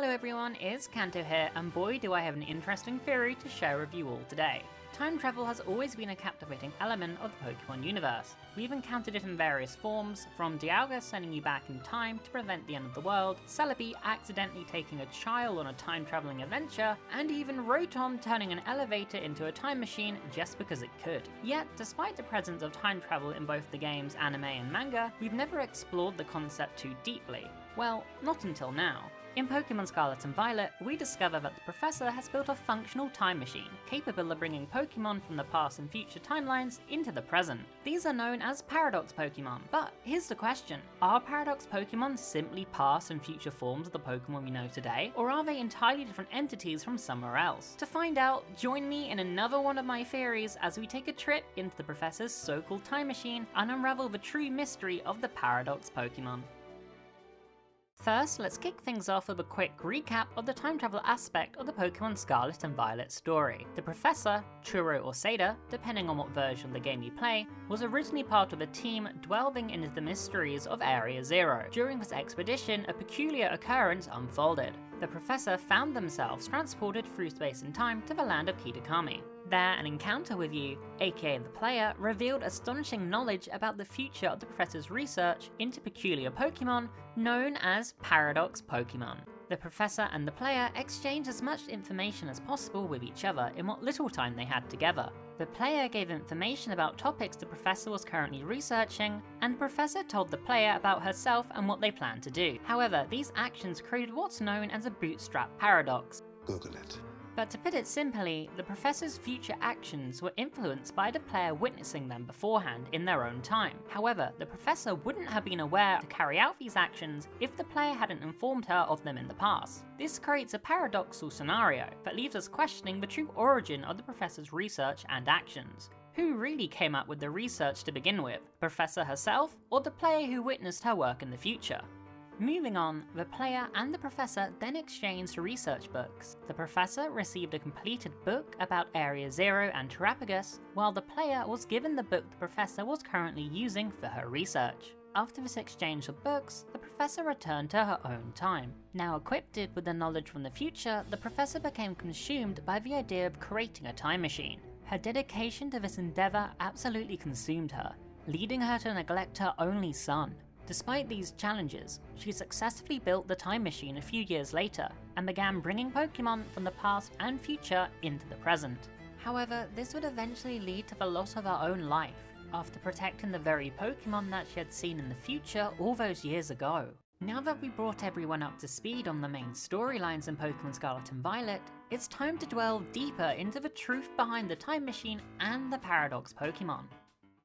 Hello everyone, it's Kanto here, and boy do I have an interesting theory to share with you all today. Time travel has always been a captivating element of the Pokemon universe. We've encountered it in various forms, from Dialga sending you back in time to prevent the end of the world, Celebi accidentally taking a child on a time-traveling adventure, and even Rotom turning an elevator into a time machine just because it could. Yet, despite the presence of time travel in both the game's anime and manga, we've never explored the concept too deeply. Well, not until now. In Pokemon Scarlet and Violet, we discover that the Professor has built a functional time machine, capable of bringing Pokemon from the past and future timelines into the present. These are known as Paradox Pokémon, but here's the question. Are Paradox Pokémon simply past and future forms of the Pokemon we know today, or are they entirely different entities from somewhere else? To find out, join me in another one of my theories as we take a trip into the Professor's so-called time machine and unravel the true mystery of the Paradox Pokémon. First, let's kick things off with a quick recap of the time travel aspect of the Pokemon Scarlet and Violet story. The Professor, Churro or Seda, depending on what version of the game you play, was originally part of a team delving into the mysteries of Area Zero. During this expedition, a peculiar occurrence unfolded. The Professor found themselves transported through space and time to the land of Kitakami. There, an encounter with you, aka the player, revealed astonishing knowledge about the future of the Professor's research into peculiar Pokemon known as Paradox Pokémon. The Professor and the player exchanged as much information as possible with each other in what little time they had together. The player gave information about topics the Professor was currently researching, and the Professor told the player about herself and what they planned to do. However, these actions created what's known as a bootstrap paradox. Google it. But to put it simply, the Professor's future actions were influenced by the player witnessing them beforehand in their own time. However, the Professor wouldn't have been aware to carry out these actions if the player hadn't informed her of them in the past. This creates a paradoxical scenario that leaves us questioning the true origin of the Professor's research and actions. Who really came up with the research to begin with, the Professor herself, or the player who witnessed her work in the future? Moving on, the player and the Professor then exchanged research books. The Professor received a completed book about Area Zero and Terapagos, while the player was given the book the Professor was currently using for her research. After this exchange of books, the Professor returned to her own time. Now equipped with the knowledge from the future, the Professor became consumed by the idea of creating a time machine. Her dedication to this endeavour absolutely consumed her, leading her to neglect her only son. Despite these challenges, she successfully built the time machine a few years later, and began bringing Pokemon from the past and future into the present. However, this would eventually lead to the loss of her own life, after protecting the very Pokemon that she had seen in the future all those years ago. Now that we brought everyone up to speed on the main storylines in Pokemon Scarlet and Violet, it's time to delve deeper into the truth behind the time machine and the Paradox Pokémon.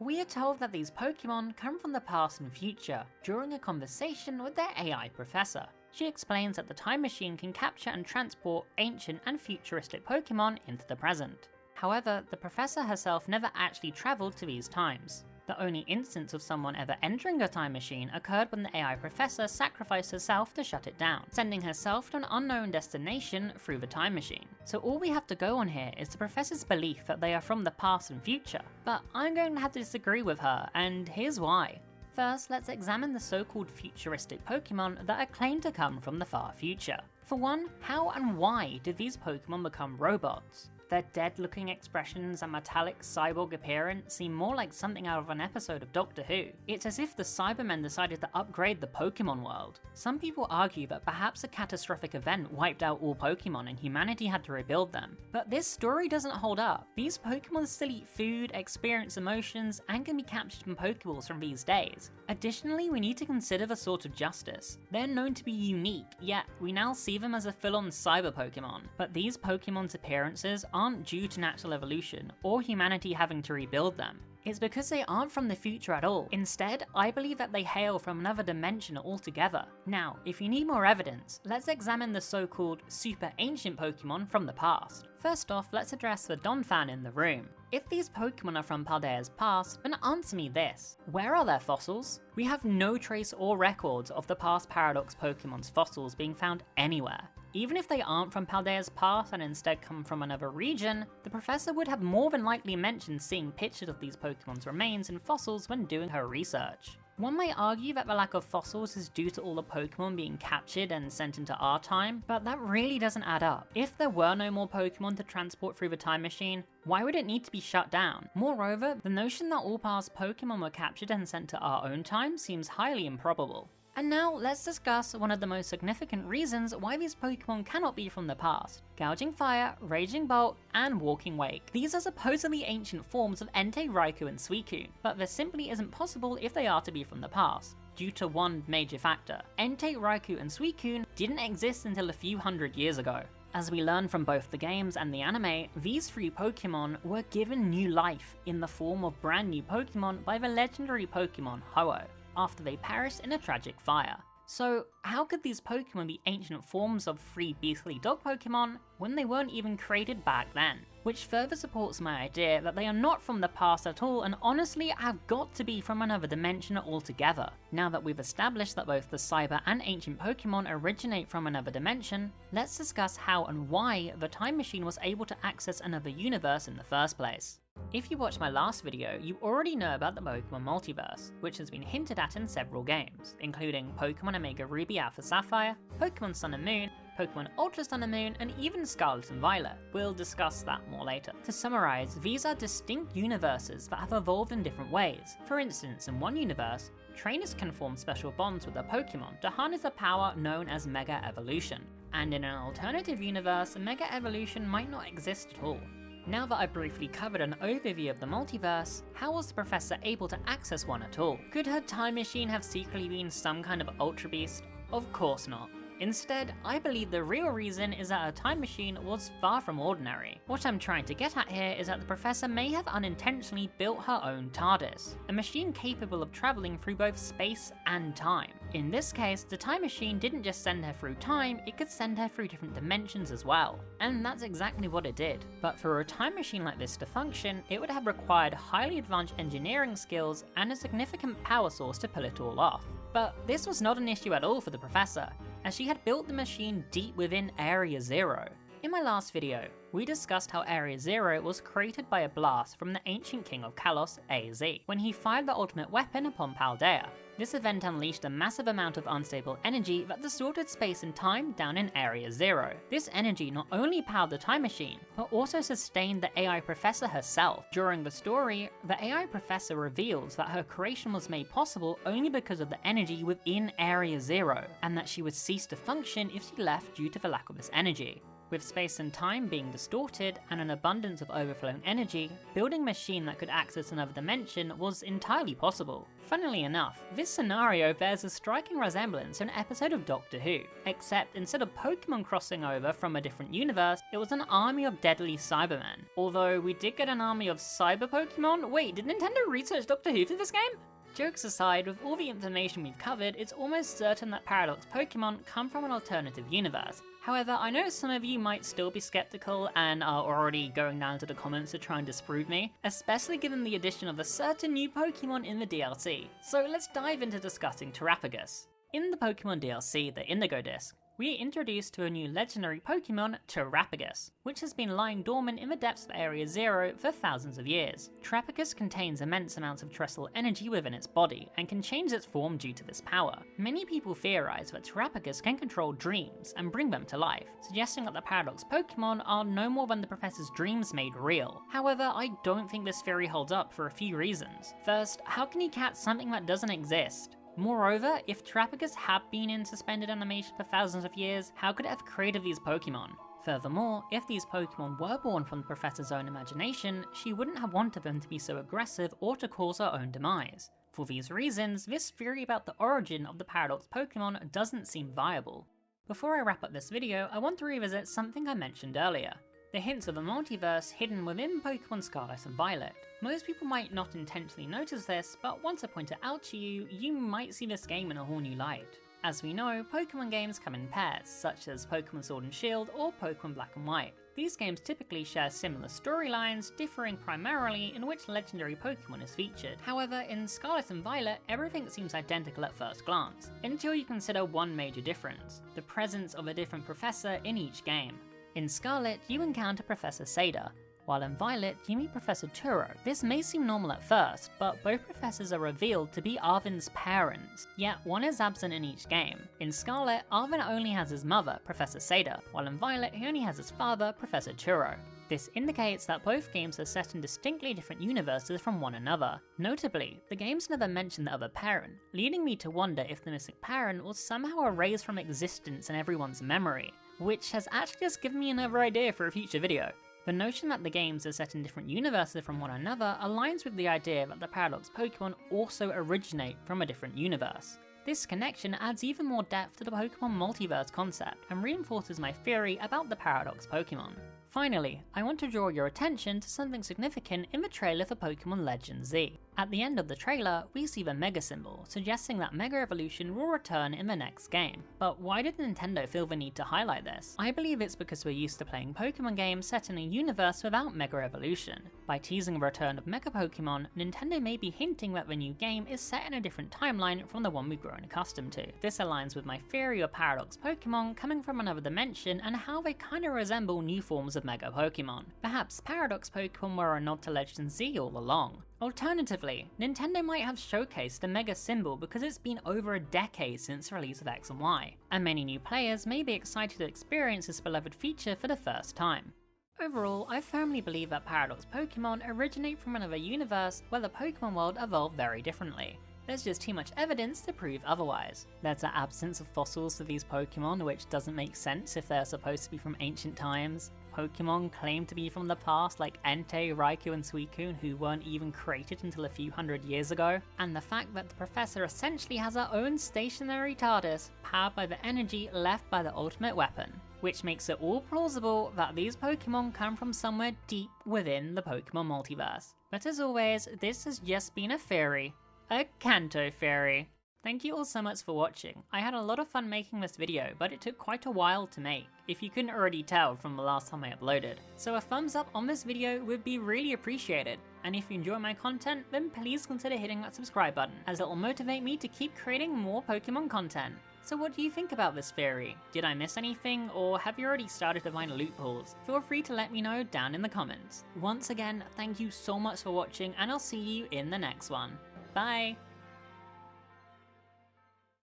We are told that these Pokemon come from the past and future during a conversation with their AI professor. She explains that the time machine can capture and transport ancient and futuristic Pokemon into the present. However, the professor herself never actually travelled to these times. The only instance of someone ever entering a time machine occurred when the AI professor sacrificed herself to shut it down, sending herself to an unknown destination through the time machine. So all we have to go on here is the professor's belief that they are from the past and future. But I'm going to have to disagree with her, and here's why. First, let's examine the so-called futuristic Pokemon that are claimed to come from the far future. For one, how and why did these Pokemon become robots? Their dead-looking expressions and metallic cyborg appearance seem more like something out of an episode of Doctor Who. It's as if the Cybermen decided to upgrade the Pokemon world. Some people argue that perhaps a catastrophic event wiped out all Pokemon and humanity had to rebuild them. But this story doesn't hold up. These Pokemon still eat food, experience emotions, and can be captured from Pokeballs from these days. Additionally, we need to consider the Sword of Justice. They're known to be unique, yet we now see them as a full-on cyber Pokemon. But these Pokemon's appearances aren't due to natural evolution, or humanity having to rebuild them. It's because they aren't from the future at all. Instead, I believe that they hail from another dimension altogether. Now, if you need more evidence, let's examine the so-called super ancient Pokemon from the past. First off, let's address the Donphan in the room. If these Pokemon are from Paldea's past, then answer me this. Where are their fossils? We have no trace or records of the past Paradox Pokemon's fossils being found anywhere. Even if they aren't from Paldea's past and instead come from another region, the professor would have more than likely mentioned seeing pictures of these Pokemon's remains and fossils when doing her research. One might argue that the lack of fossils is due to all the Pokemon being captured and sent into our time, but that really doesn't add up. If there were no more Pokemon to transport through the time machine, why would it need to be shut down? Moreover, the notion that all past Pokemon were captured and sent to our own time seems highly improbable. And now let's discuss one of the most significant reasons why these Pokemon cannot be from the past. Gouging Fire, Raging Bolt, and Walking Wake. These are supposedly ancient forms of Entei, Raikou, and Suicune, but this simply isn't possible if they are to be from the past, due to one major factor. Entei, Raikou, and Suicune didn't exist until a few hundred years ago. As we learn from both the games and the anime, these three Pokemon were given new life in the form of brand new Pokemon by the legendary Pokemon Ho-Oh, after they perished in a tragic fire. So how could these Pokemon be ancient forms of three beastly dog Pokemon when they weren't even created back then? Which further supports my idea that they are not from the past at all and honestly have got to be from another dimension altogether. Now that we've established that both the cyber and ancient Pokemon originate from another dimension, let's discuss how and why the time machine was able to access another universe in the first place. If you watched my last video, you already know about the Pokemon multiverse, which has been hinted at in several games, including Pokemon Omega Ruby Alpha Sapphire, Pokemon Sun and Moon, Pokemon Ultra Sun and Moon, and even Scarlet and Violet. We'll discuss that more later. To summarize, these are distinct universes that have evolved in different ways. For instance, in one universe, trainers can form special bonds with their Pokemon to harness a power known as Mega Evolution, and in an alternative universe, Mega Evolution might not exist at all. Now that I've briefly covered an overview of the multiverse, how was the Professor able to access one at all? Could her time machine have secretly been some kind of Ultra Beast? Of course not. Instead, I believe the real reason is that her time machine was far from ordinary. What I'm trying to get at here is that the Professor may have unintentionally built her own TARDIS, a machine capable of travelling through both space and time. In this case, the time machine didn't just send her through time, it could send her through different dimensions as well. And that's exactly what it did. But for a time machine like this to function, it would have required highly advanced engineering skills and a significant power source to pull it all off. But this was not an issue at all for the Professor, as she had built the machine deep within Area Zero. In my last video, we discussed how Area Zero was created by a blast from the ancient king of Kalos, AZ, when he fired the ultimate weapon upon Paldea. This event unleashed a massive amount of unstable energy that distorted space and time down in Area Zero. This energy not only powered the time machine, but also sustained the AI Professor herself. During the story, the AI Professor reveals that her creation was made possible only because of the energy within Area Zero, and that she would cease to function if she left due to the lack of this energy. With space and time being distorted and an abundance of overflowing energy, building a machine that could access another dimension was entirely possible. Funnily enough, this scenario bears a striking resemblance to an episode of Doctor Who, except instead of Pokemon crossing over from a different universe, it was an army of deadly Cybermen. Although we did get an army of Cyber Pokemon. Wait, did Nintendo research Doctor Who for this game? Jokes aside, with all the information we've covered, it's almost certain that Paradox Pokémon come from an alternative universe. However, I know some of you might still be skeptical and are already going down to the comments to try and disprove me, especially given the addition of a certain new Pokemon in the DLC. So let's dive into discussing Terapagos. In the Pokemon DLC, the Indigo Disc, we are introduced to a new legendary Pokemon, Terapagos, which has been lying dormant in the depths of Area Zero for thousands of years. Terapagos contains immense amounts of terrestrial energy within its body, and can change its form due to this power. Many people theorize that Terapagos can control dreams and bring them to life, suggesting that the Paradox Pokémon are no more than the Professor's dreams made real. However, I don't think this theory holds up for a few reasons. First, how can he catch something that doesn't exist? Moreover, if Terapagos had been in suspended animation for thousands of years, how could it have created these Pokemon? Furthermore, if these Pokemon were born from the Professor's own imagination, she wouldn't have wanted them to be so aggressive or to cause her own demise. For these reasons, this theory about the origin of the Paradox Pokemon doesn't seem viable. Before I wrap up this video, I want to revisit something I mentioned earlier. The hints of the multiverse hidden within Pokemon Scarlet and Violet. Most people might not intentionally notice this, but once I point it out to you, you might see this game in a whole new light. As we know, Pokemon games come in pairs, such as Pokemon Sword and Shield or Pokemon Black and White. These games typically share similar storylines, differing primarily in which legendary Pokemon is featured. However, in Scarlet and Violet, everything seems identical at first glance, until you consider one major difference: the presence of a different professor in each game. In Scarlet, you encounter Professor Seda, while in Violet you meet Professor Turo. This may seem normal at first, but both professors are revealed to be Arvin's parents, yet one is absent in each game. In Scarlet, Arvin only has his mother, Professor Seda, while in Violet he only has his father, Professor Turo. This indicates that both games are set in distinctly different universes from one another. Notably, the games never mention the other parent, leading me to wonder if the missing parent was somehow erased from existence in everyone's memory, which has actually just given me another idea for a future video. The notion that the games are set in different universes from one another aligns with the idea that the Paradox Pokémon also originate from a different universe. This connection adds even more depth to the Pokémon multiverse concept and reinforces my theory about the Paradox Pokémon. Finally, I want to draw your attention to something significant in the trailer for Pokémon Legend Z. At the end of the trailer, we see the Mega symbol, suggesting that Mega Evolution will return in the next game. But why did Nintendo feel the need to highlight this? I believe it's because we're used to playing Pokémon games set in a universe without Mega Evolution. By teasing the return of Mega Pokémon, Nintendo may be hinting that the new game is set in a different timeline from the one we've grown accustomed to. This aligns with my theory of Paradox Pokémon coming from another dimension and how they kinda resemble new forms of Mega Pokémon. Perhaps Paradox Pokémon were a nod to Legend Z all along. Alternatively, Nintendo might have showcased the Mega symbol because it's been over a decade since the release of X and Y, and many new players may be excited to experience this beloved feature for the first time. Overall, I firmly believe that Paradox Pokémon originate from another universe where the Pokémon world evolved very differently. There's just too much evidence to prove otherwise. There's an absence of fossils for these Pokémon, which doesn't make sense if they're supposed to be from ancient times. Pokémon claim to be from the past like Entei, Raikou and Suicune, who weren't even created until a few hundred years ago. And the fact that the Professor essentially has her own stationary TARDIS, powered by the energy left by the ultimate weapon. Which makes it all plausible that these Pokémon come from somewhere deep within the Pokémon multiverse. But as always, this has just been a theory. A Kanto theory. Thank you all so much for watching. I had a lot of fun making this video, but it took quite a while to make, if you couldn't already tell from the last time I uploaded. So a thumbs up on this video would be really appreciated. And if you enjoy my content, then please consider hitting that subscribe button, as it will motivate me to keep creating more Pokemon content. So what do you think about this theory? Did I miss anything, or have you already started to find loopholes? Feel free to let me know down in the comments. Once again, thank you so much for watching, and I'll see you in the next one. Bye!